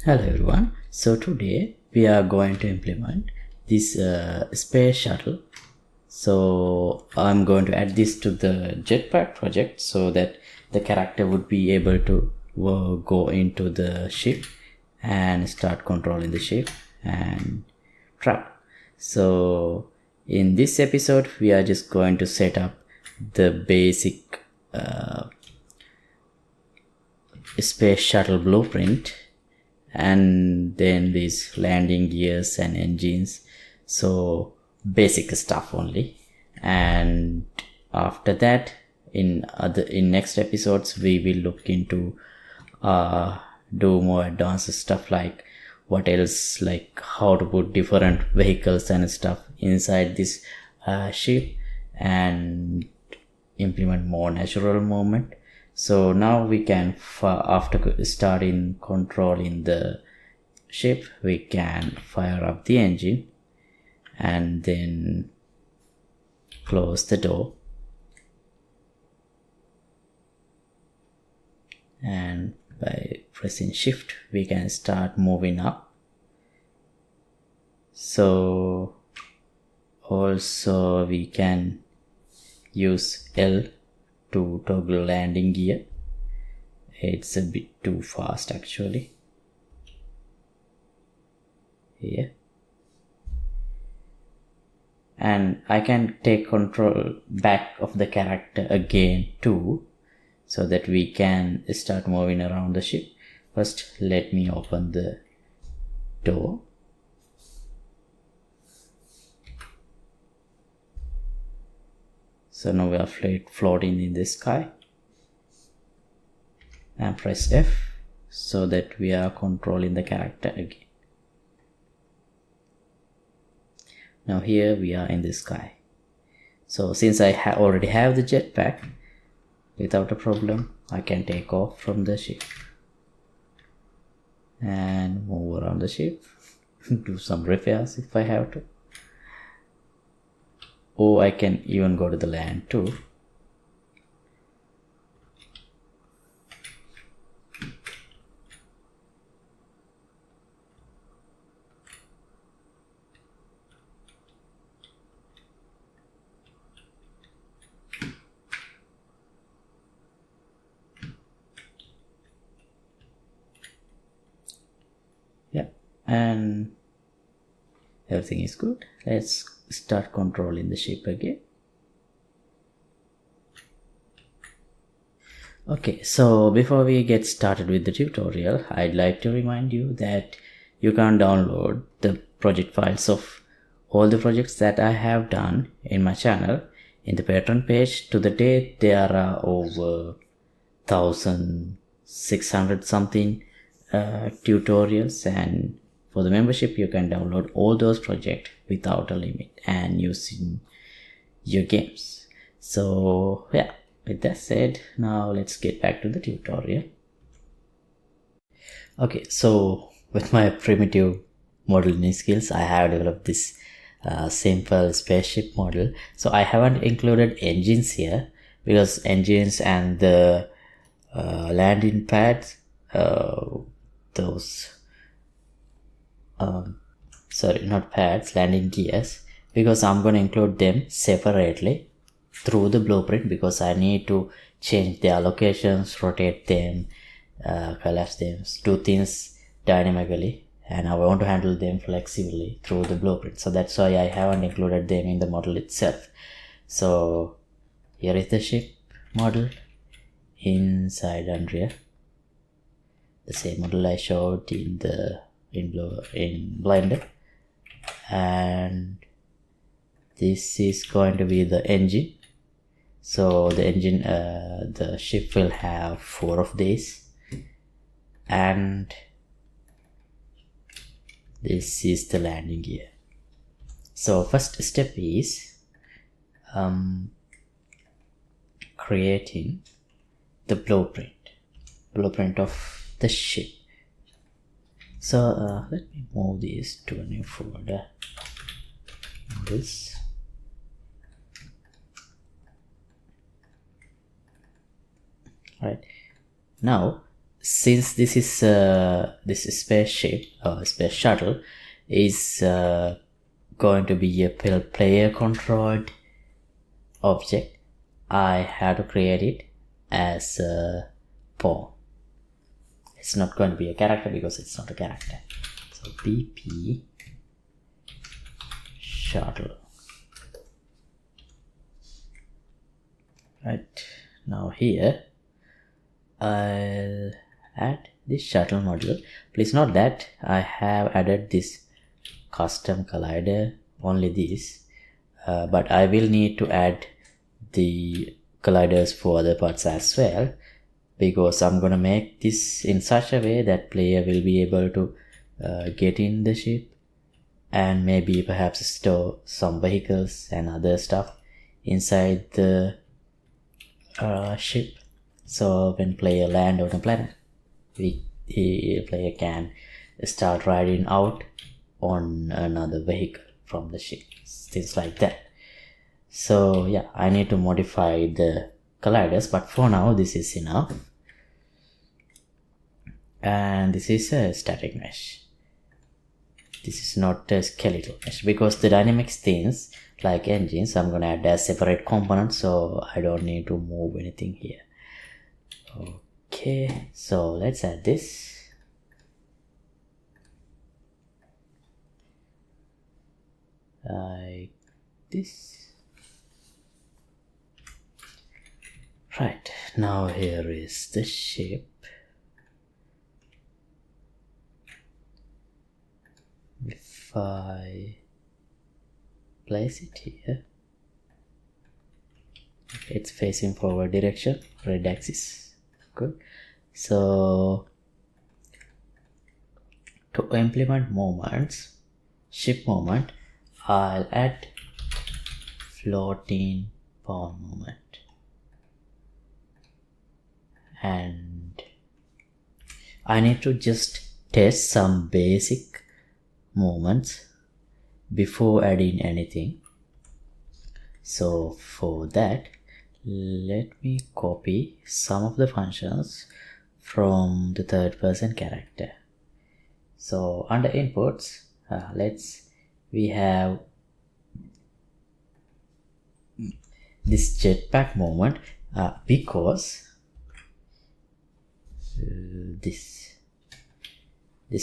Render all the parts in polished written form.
Hello everyone. So today we are going to implement this space shuttle. So I'm going to add this to the jetpack project so that the character would be able to go into the ship and start controlling the ship and travel. So in this episode we are just going to set up the basic space shuttle blueprint, and then these landing gears and engines, so basic stuff only. And after that, in next episodes we will look into do more advanced stuff, like what else, like how to put different vehicles and stuff inside this ship and implement more natural movement. So now we can, after starting controlling the ship, we can fire up the engine and then close the door, and by pressing shift we can start moving up. So also we can use L to toggle landing gear. It's a bit too fast actually here. And I can take control back of the character again too, so that we can start moving around the ship. First let me open the door. So now we are floating in the sky, and press F so that we are controlling the character again. Now here we are in the sky. So since I already have the jetpack, without a problem I can take off from the ship and move around the ship, do some repairs if I have to. Or I can even go to the land too. Yeah, and everything is good. Let's start controlling the ship again. Okay, so before we get started with the tutorial, I'd like to remind you that you can download the project files of all the projects that I have done in my channel. In the Patreon page, to the date there are over 1600 something tutorials, and for the membership you can download all those projects without a limit and using your games. So yeah, with that said, now let's get back to the tutorial. Okay, so with my primitive modeling skills, I have developed this simple spaceship model. So I haven't included engines here because engines and the landing pads, landing gears, because I'm going to include them separately through the blueprint, because I need to change their locations, rotate them, collapse them, do things dynamically, and I want to handle them flexibly through the blueprint. So that's why I haven't included them in the model itself. So here is the ship model inside Unreal, the same model I showed in Blender, and this is going to be the engine. So the engine, the ship will have 4 of these, and this is the landing gear. So first step is creating the blueprint of the ship. So let me move this to a new folder. This. Right. Now since this spaceship or space shuttle is going to be a player controlled object, I have to create it as a pawn. It's not going to be a character because it's not a character. So BP shuttle. Right, now here I'll add this shuttle module. Please note that I have added this custom collider, only this, but I will need to add the colliders for other parts as well, because I'm gonna make this in such a way that player will be able to get in the ship and maybe perhaps store some vehicles and other stuff inside the ship. So when player land on a planet, the player can start riding out on another vehicle from the ship, things like that. So yeah, I need to modify the colliders, but for now this is enough. And this is a static mesh. This is not a skeletal mesh, because the dynamics things like engines I'm gonna add as separate components, so I don't need to move anything here. Okay, so let's add this. Like this. Right, now here is the ship. If I place it here, okay, it's facing forward direction, red axis. Good. So to implement movements, ship movement, I'll add floating pawn movement, and I need to just test some basic movements before adding anything. So for that, let me copy some of the functions from the third person character. So under inputs, we have this jetpack movement, because this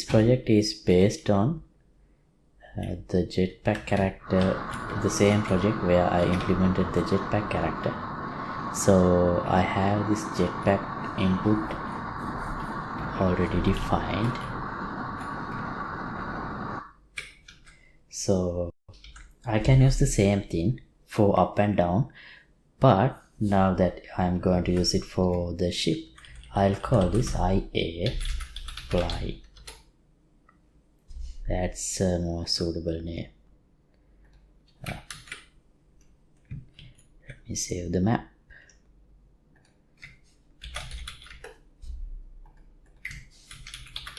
project is based on the jetpack character, the same project where I implemented the jetpack character. So I have this jetpack input already defined. So I can use the same thing for up and down, but now that I'm going to use it for the ship, I'll call this IA fly. That's a more suitable name. Let me save the map.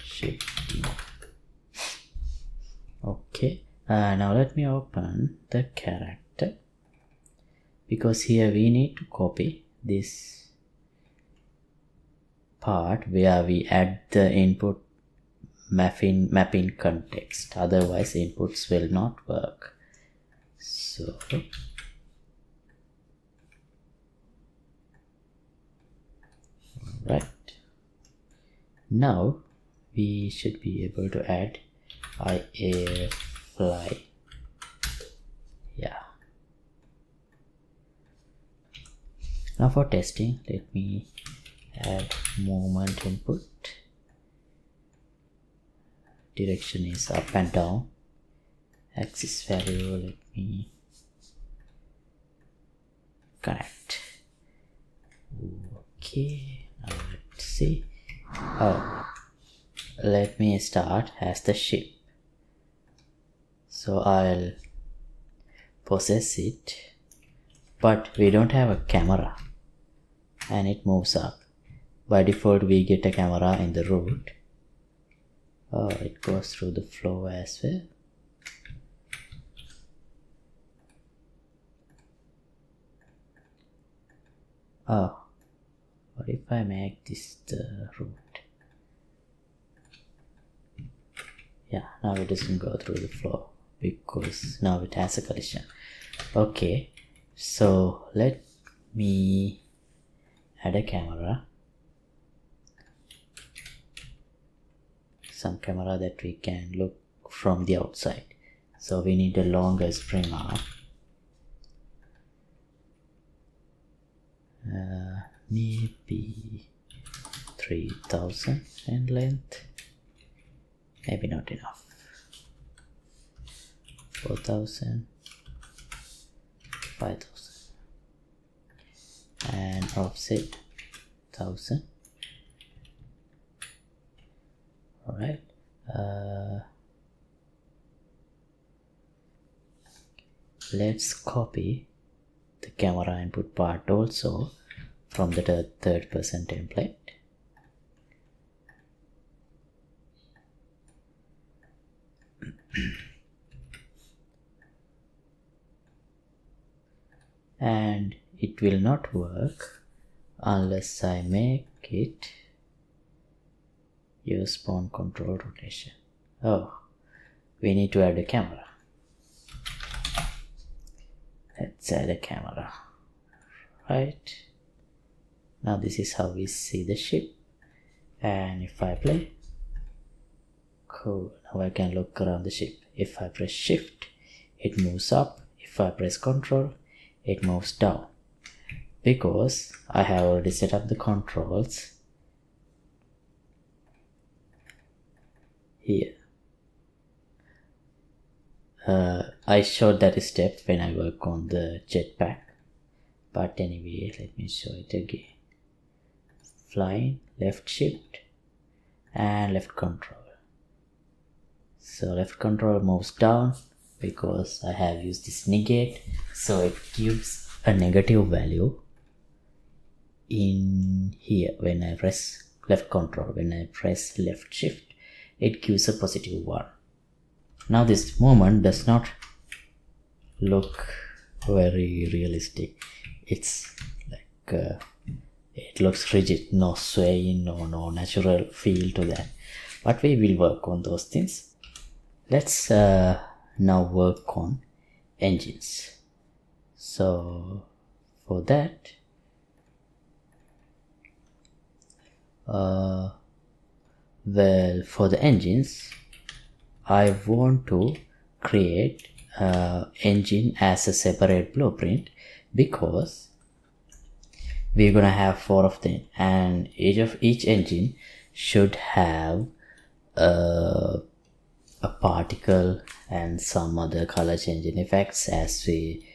Ship. Okay, now let me open the character, because here we need to copy this part where we add the input mapping context, otherwise inputs will not work. So right, now we should be able to add IA fly. Yeah, now for testing, let me add movement input. Direction is up and down. Axis value, let me connect. Okay, now let's see. Let me start as the ship. So I'll possess it, but we don't have a camera and it moves up. By default we get a camera in the root. It goes through the flow as well. What if I make this the root? Yeah, now it doesn't go through the floor because now it has a collision. Okay, so let me add a camera, some camera that we can look from the outside. So we need a longer spring arm, maybe 3000 in length, maybe not enough, 4000, 5000, and offset 1000. All right, let's copy the camera input part also from the third person template. And it will not work unless I make it use spawn control rotation. Oh, we need to add a camera. Let's add a camera. Right, now this is how we see the ship, and if I play, cool, now I can look around the ship. If I press shift, it moves up. If I press control, it moves down, because I have already set up the controls here. I showed that step when I work on the jetpack, but anyway, let me show it again. Flying, left shift and left control. So left control moves down because I have used this negate, so it gives a negative value in here. When I press left control, when I press left shift, it gives a positive one. Now this movement does not look very realistic. It's like it looks rigid, no swaying, no natural feel to that, but we will work on those things. Let's now work on engines. So for that, well, for the engines, I want to create engine as a separate blueprint, because we're gonna have 4 of them, and each engine should have a particle and some other color changing effects as we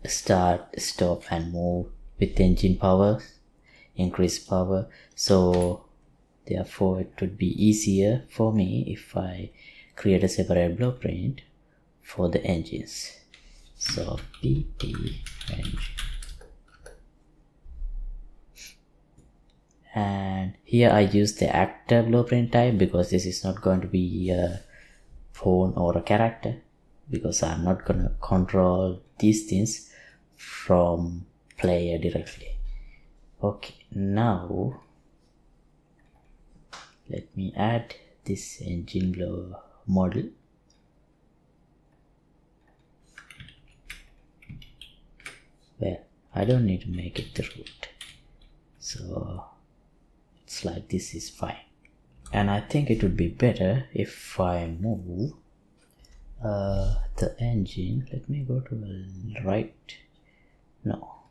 start, stop and move with engine power, increase power. So therefore it would be easier for me if I create a separate blueprint for the engines. So pp engine, and here I use the actor blueprint type because this is not going to be a phone or a character, because I'm not gonna control these things from player directly. Okay, now let me add this engine blow model. Well, I don't need to make it the root, so it's like this is fine. And I think it would be better if I move the engine. Let me go to the right, no,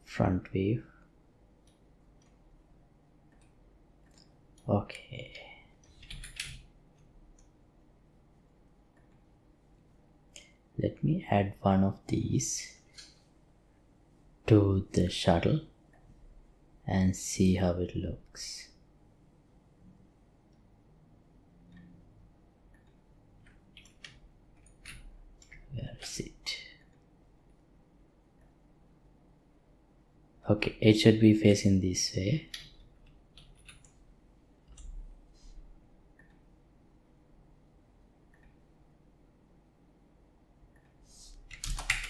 front view. Okay, let me add one of these to the shuttle and see how it looks. Where is it? Okay, it should be facing this way.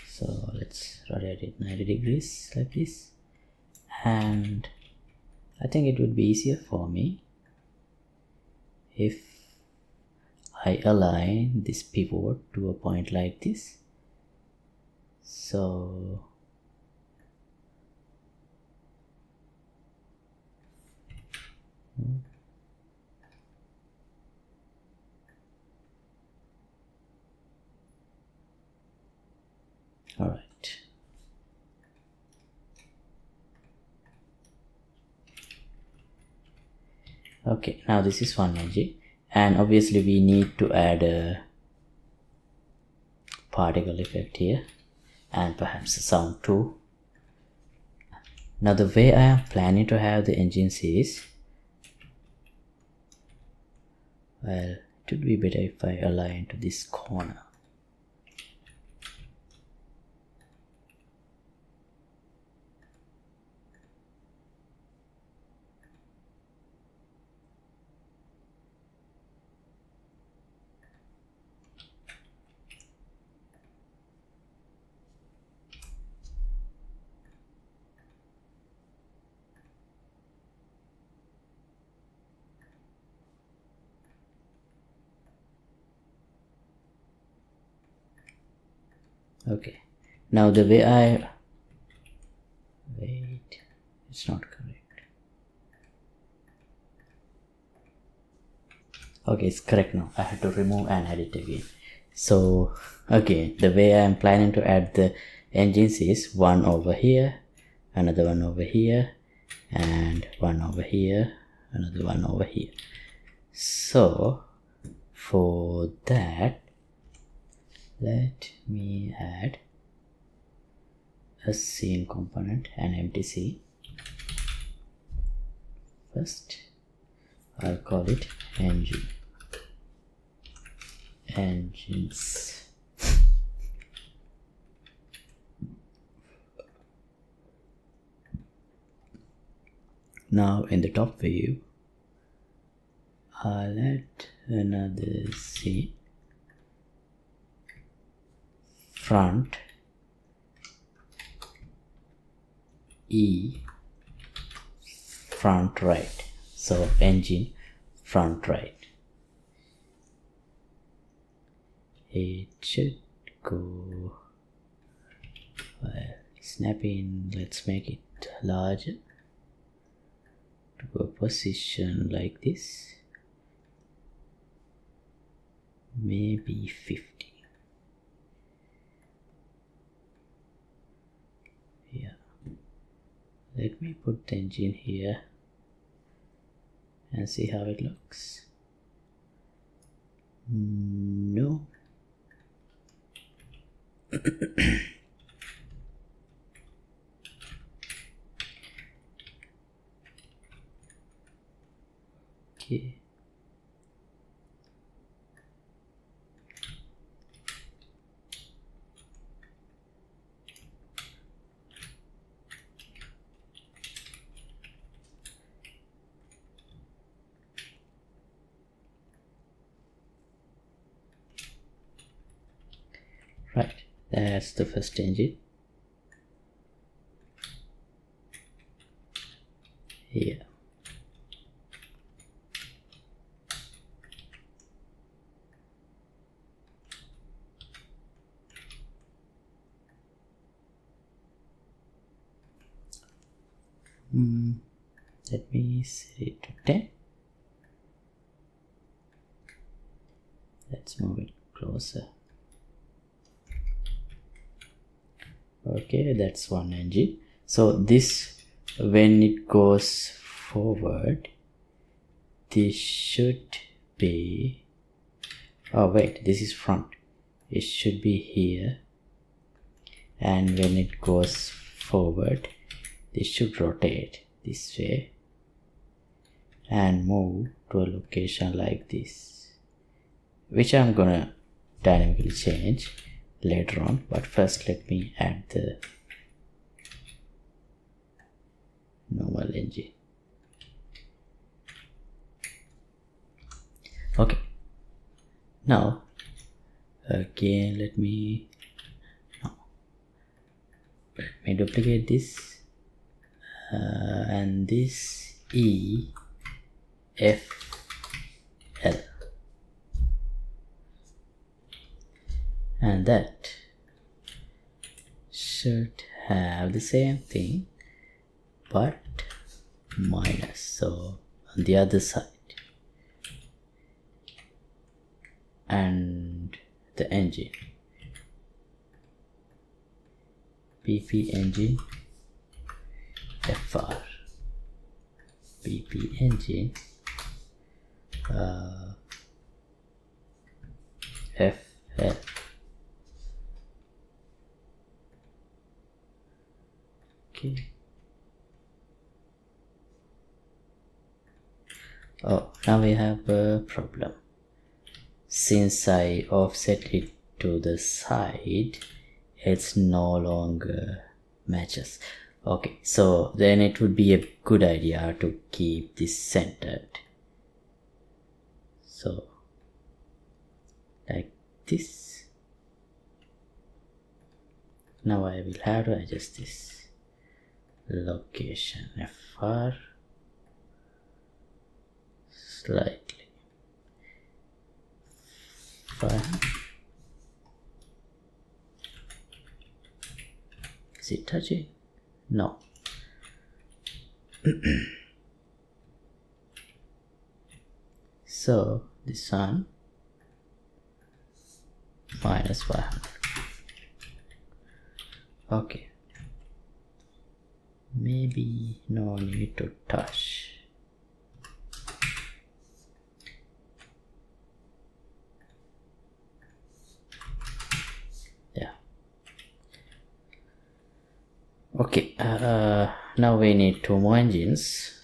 So let's rotate it 90 degrees like this, and I think it would be easier for me if I align this pivot to a point like this. So all right. Okay, now this is one edge, and obviously we need to add a particle effect here and perhaps a sound too. Now the way I am planning to have the engines is, well, it would be better if I align to this corner. Okay, now the way wait, it's not correct. Okay, it's correct now. I had to remove and add it again. So again, the way I am planning to add the engines is one over here, another one over here, and one over here, another one over here. So for that, let me add a scene component, an empty scene. First, I'll call it engines. Now in the top view, I'll add another scene, front front right. So engine front right. It should go, well, snap in. Let's make it larger to a position like this, maybe 50. Yeah, let me put the engine here and see how it looks. No. Okay. Right, that's the first engine. Here. Let me set it to 10. Let's move it closer. Okay, that's one engine. So this, when it goes forward, this should be, oh wait, this is front. It should be here, and when it goes forward, this should rotate this way and move to a location like this, which I'm gonna dynamically change later on. But first let me add the normal engine. Okay, now again let me duplicate this and this E F L. and that should have the same thing but minus, so on the other side. And the engine, PP engine FR, PP engine FL. Okay. Oh, now we have a problem. Since I offset it to the side, it's no longer matches. Okay, so then it would be a good idea to keep this centered. So like this. Now I will have to adjust this location FR slightly. Is it touching? No. So this one minus 500. Okay. Maybe no need to touch. Yeah. Okay. Now we need 2 more engines.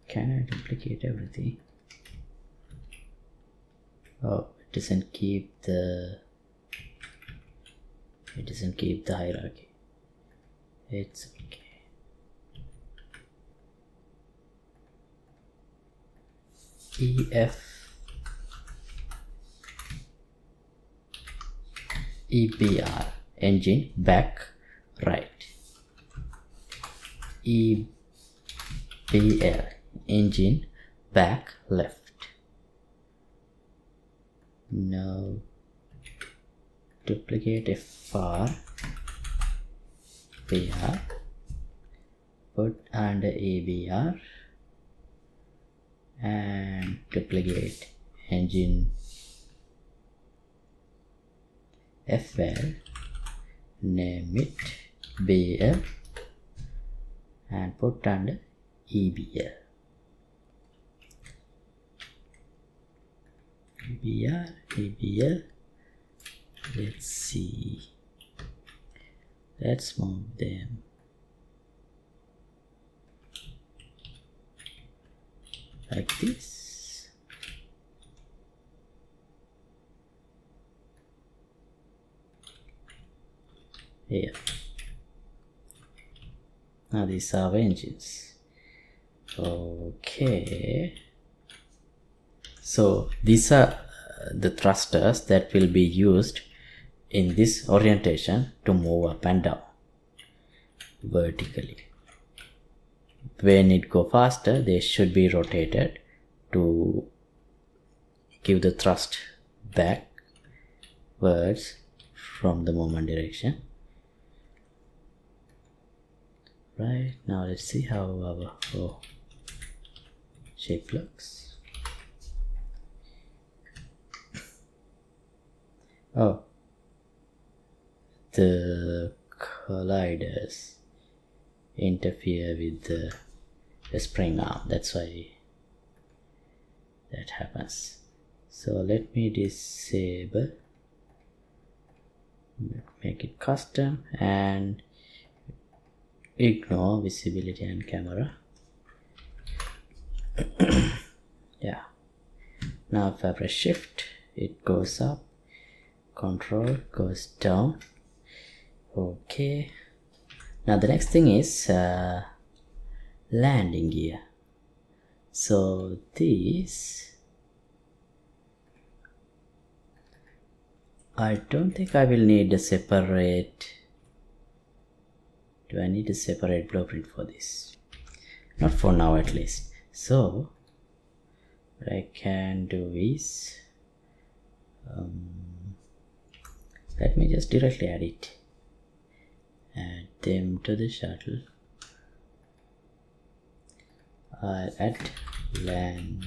Can I duplicate everything? Oh, it doesn't keep the hierarchy. It's okay. EBR engine back right. EBL engine back left. Now duplicate FR BR, put under EBR and duplicate engine FL, name it BL and put under EBL. EBL. Let's see. Let's move them. Like this. Here. Now these are our engines. Okay. So these are the thrusters that will be used in this orientation to move up and down vertically. When it go faster, they should be rotated to give the thrust backwards from the moment direction. Right, now let's see how our shape looks. Oh, the colliders interfere with the spring arm, that's why that happens. So let me disable, make it custom and ignore visibility and camera. Yeah, now if I press shift, it goes up, control goes down. Okay, now the next thing is landing gear. So this, I don't think I will need a separate. Do I need a separate blueprint for this? Not for now at least. So what I can do is let me just directly add them to the shuttle. I'll add landing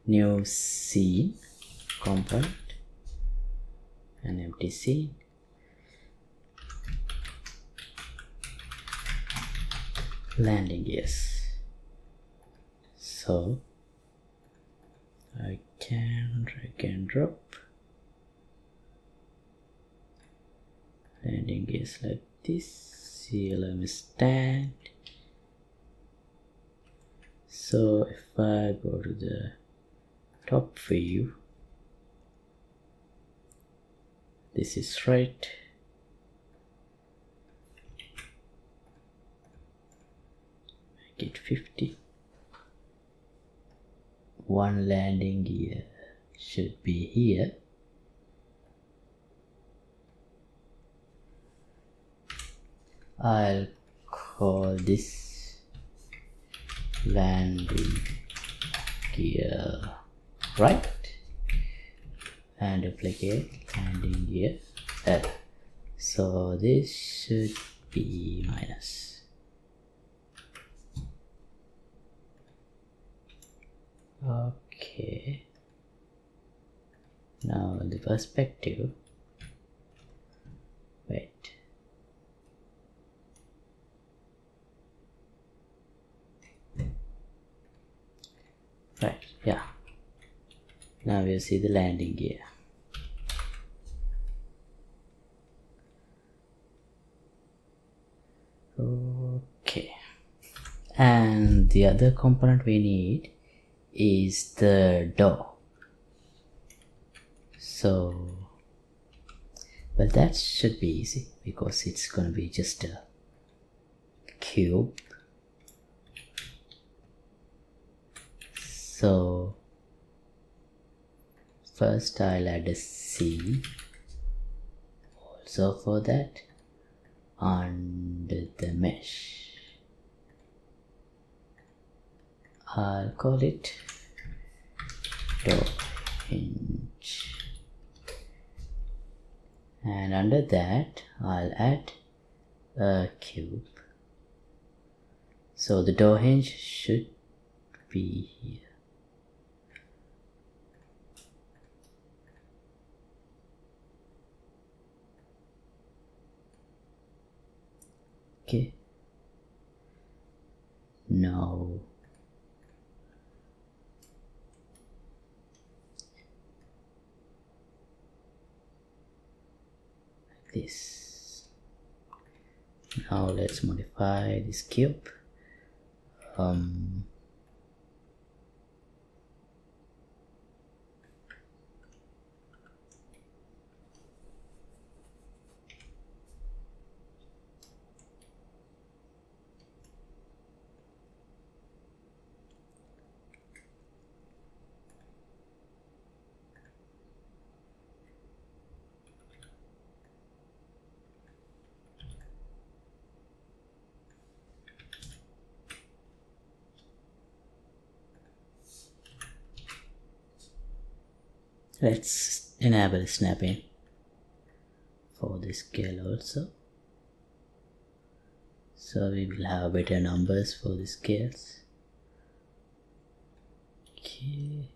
new scene component, an empty scene, landing gears. So I can drag and drop landing gears like this. CLM stand. So if I go to the top view, this is right. Make it 50. One landing gear should be here. I'll call this landing gear right and duplicate landing gear L. So this should be minus. Okay. Now the perspective. Wait. Right, yeah. Now we'll see the landing gear. Okay. And the other component we need is the door. So, well, that should be easy because it's going to be just a cube. So first I'll add a C also for that under the mesh. I'll call it door hinge, and under that I'll add a cube. So the door hinge should be here. Okay. Now like this. Now let's modify this cube. Let's enable snapping for this scale also. So we will have better numbers for the scales. Okay.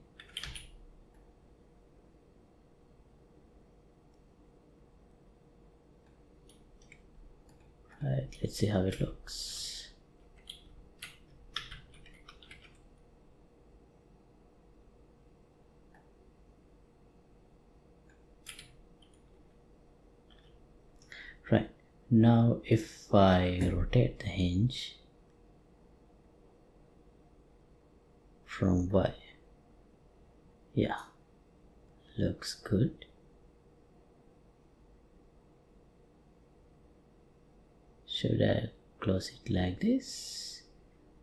Right, let's see how it looks. Right, now if I rotate the hinge from Y, yeah, looks good. Should I close it like this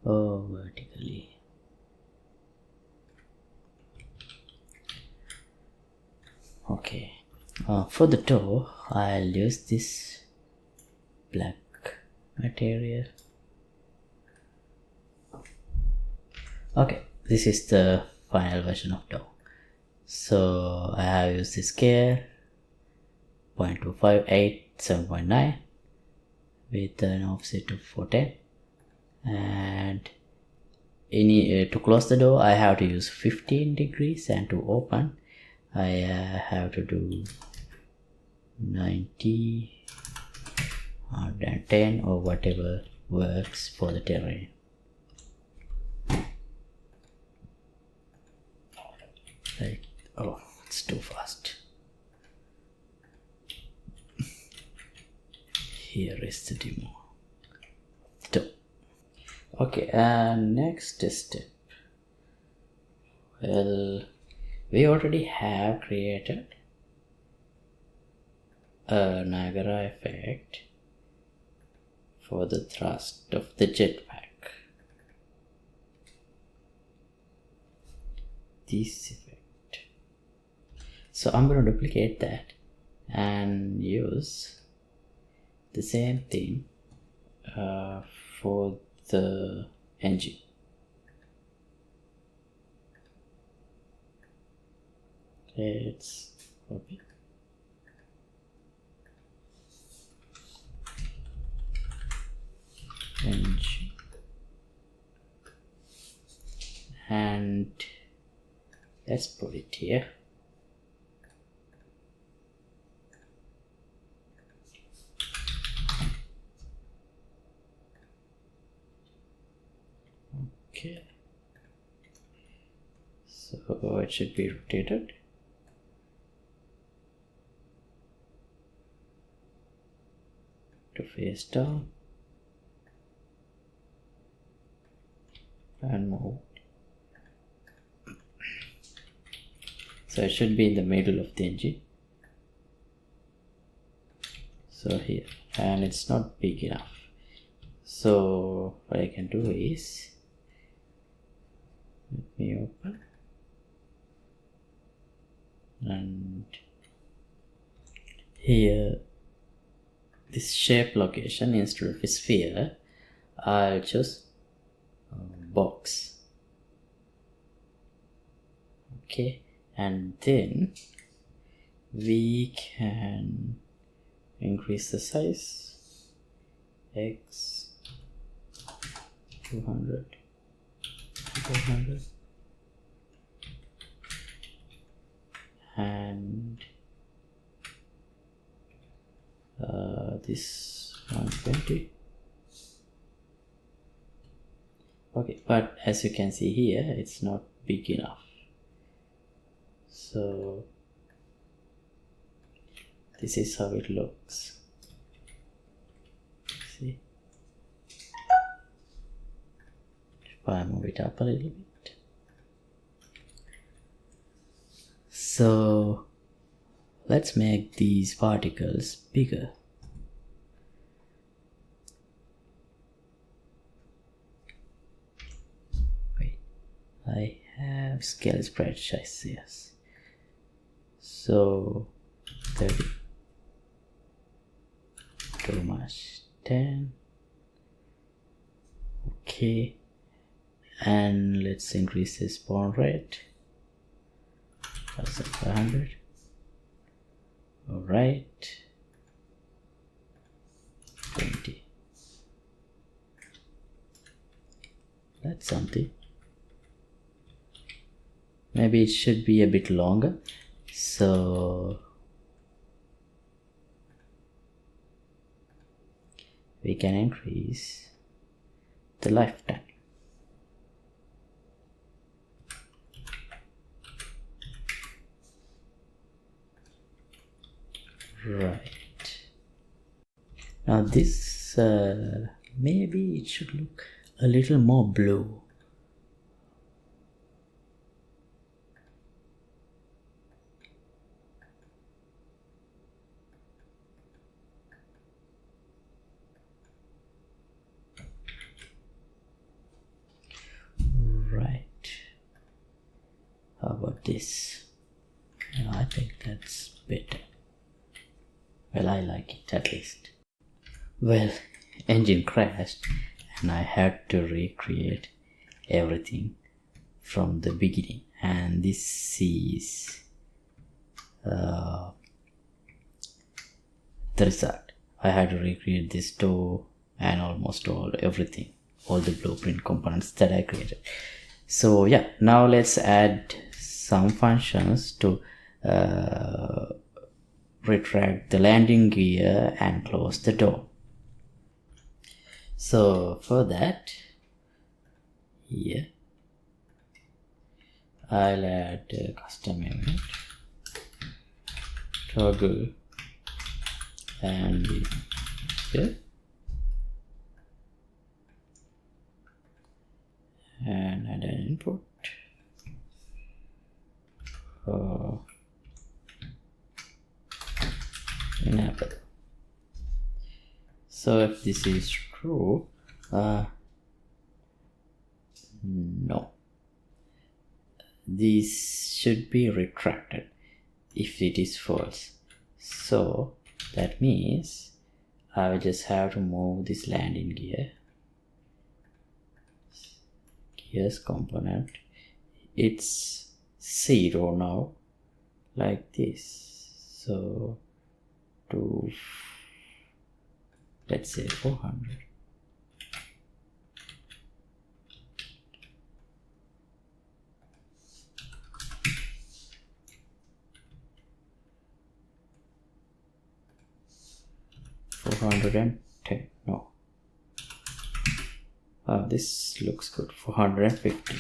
or vertically? Okay. For the toe, I'll use this black material. Okay, this is the final version of DAW. So I have used this scale 0.258 7.9 with an offset of 410, and to close the door I have to use 15 degrees, and to open I have to do 90, 110 or whatever works for the terrain. Like, oh, it's too fast. Here is the demo. Okay, and next step. Well, we already have created a Niagara effect for the thrust of the jetpack. This effect. So I'm going to duplicate that and use the same thing for the engine. Let's copy. Engine. And let's put it here. Okay, so it should be rotated. To face down and move. So it should be in the middle of the engine. So here, and it's not big enough. So what I can do is, let me open, and here this shape location, instead of a sphere I'll choose box. Okay, and then we can increase the size x 200 400 and this 120. Okay, but as you can see here, it's not big enough. So this is how it looks. See, if I move it up a little bit. So let's make these particles bigger. Wait, I have scale spread size, yes. So 30, too much, 10. Okay, and let's increase the spawn rate. That's 500. All right, 20. That's something. Maybe it should be a bit longer. So we can increase the lifetime. Right. Now this maybe it should look a little more blue. Right. How about this? I think that's better. Well, I like it at least. Well, engine crashed and I had to recreate everything from the beginning, and this is the result. I had to recreate this door and almost everything, all the blueprint components that I created. So yeah, now let's add some functions to retract the landing gear and close the door. So for that, here I'll add a custom event, toggle landing gear, and add an input. Enable. So if this is true, no, this should be retracted if it is false. So that means I will just have to move this landing gears component. It's 0 now, like this. So to, let's say 400. $410. No. This looks good. 450.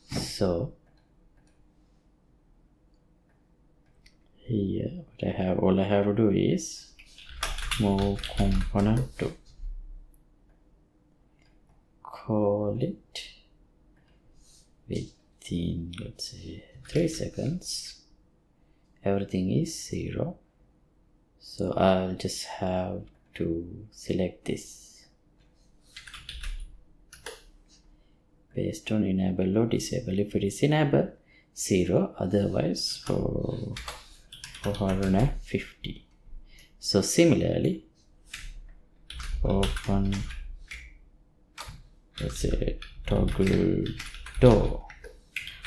So here, all I have to do is move component to, call it within, let's say 3 seconds. Everything is 0. So I'll just have to select this based on enable or disable. If it is enable, 0, otherwise for 450. So similarly, open, let's say toggle door.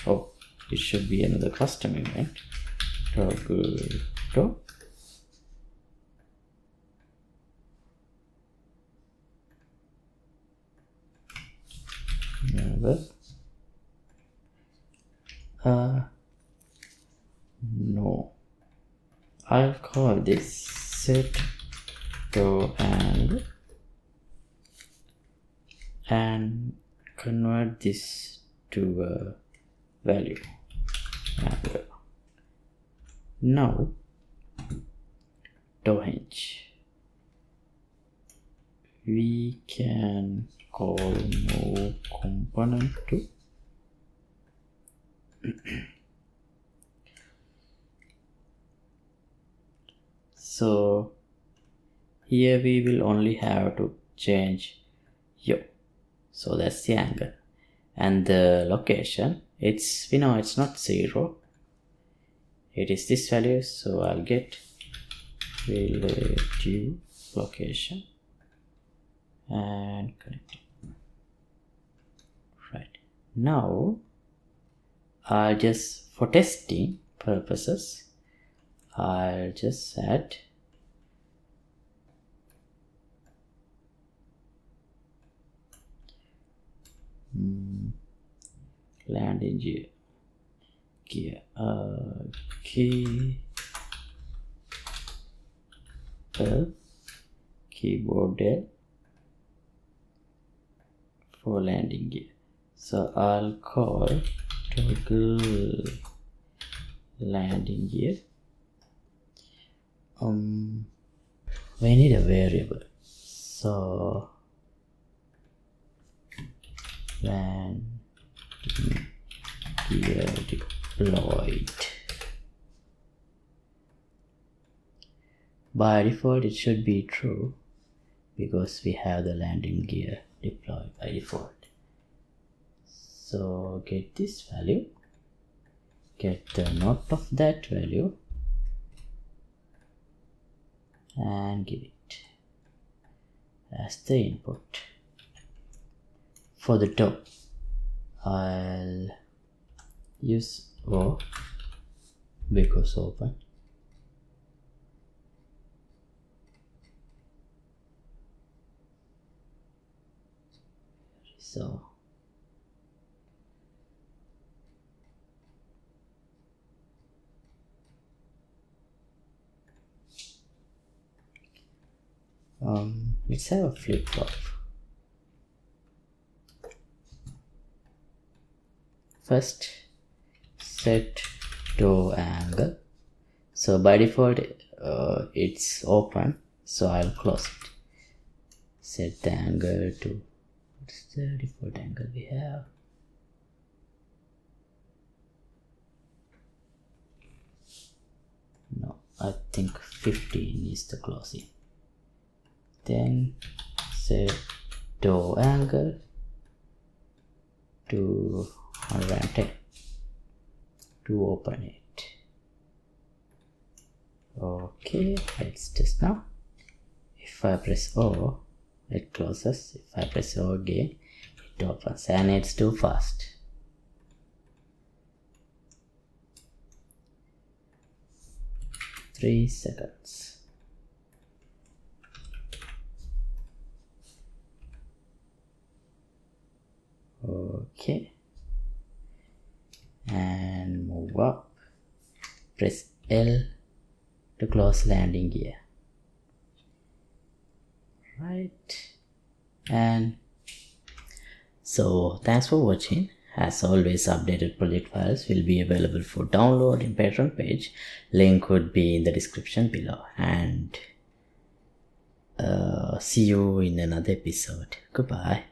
Oh, it should be another custom event, toggle door. No, I'll call this set door angle and convert this to a value angle. Now door hinge, we can call move component to so here we will only have to change yo, so that's the angle, and the location, we know it's not 0, it is this value. So I'll get relative location and connect it. Right, now I'll just, for testing purposes, I'll just add landing gear keyboard for landing gear. So I'll call toggle landing gear. We need a variable, so landing gear deployed. By default it should be true because we have the landing gear deployed by default. So get this value, get the node of that value and give it as the input. For the door, I'll use O because open. So let's have a flip-flop. First, set toe angle. So by default it's open, so I'll close it. Set the angle to, what's the default angle we have? No, I think 15 is the closing. Then set toe angle to 110 to open it. Okay, let's test now. If I press O, it closes. If I press O again, it opens, and it's too fast. Three seconds. Okay, and move up. Press L to close landing gear. Right, and so thanks for watching. As always, updated project files will be available for download in Patreon page. Link would be in the description below, and see you in another episode. Goodbye.